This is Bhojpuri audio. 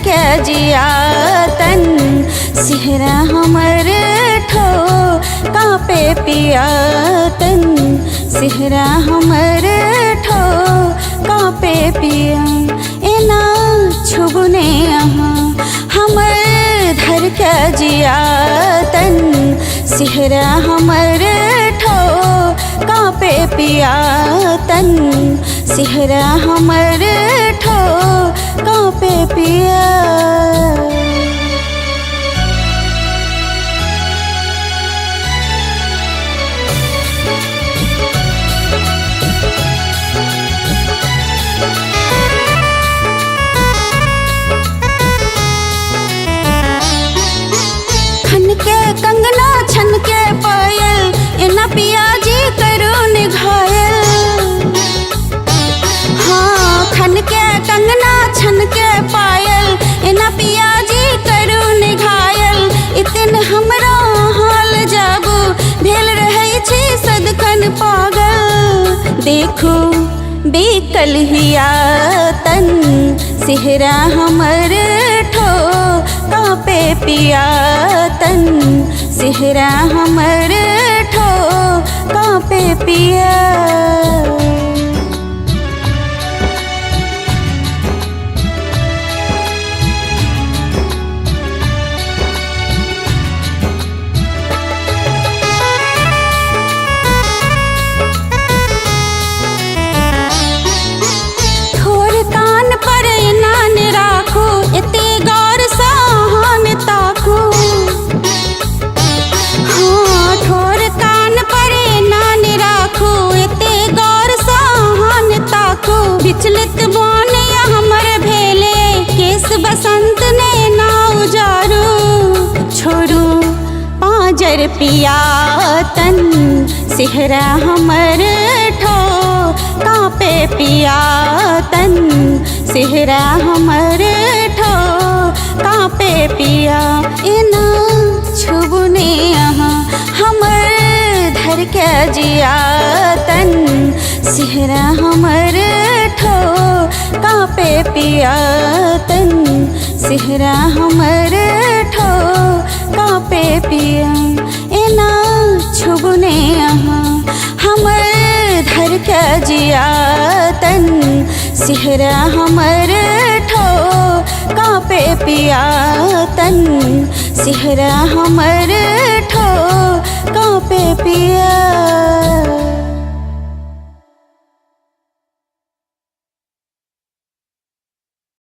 के जिया तन सिहरा हमर ठो कापे पिया तन सिहरा हमर ठो कापे पिया एना छुबने यहाँ हमर धर के जिया तन सिहरा हमर ठो कापे पिया तन सिहरा हमर ठो कापे पिया। कंगना छन के पायल एना पिया जी करो निघायल। हाँ खन के कंगना छन के पायल एना पिया जी करो निघायल। इतन हमरा हाल जाबू भेल रहे छी सदखन पागल। देखो बेकल हिया तन सिहरा हमर ठो कापे पिया तन सिहरा हमर ठो कापे पिया। विचलित बोने हमर भेले केस बसंत ने ना उजारू। छोरू पाजर पिया तन सिहरा हमर ठो कापे पिया तन सिहरा हमर ठो कापे पिया एना छुबने यहाँ हमर धर के जिया तन सिहरा हमर ठो कापे पिया तन सिहरा हमर ठो कापे पिया एना छुबने यहाँ हमर धर के जिया तन सिहरा हमर ठो कापे पिया तन सिहरा हमर ठो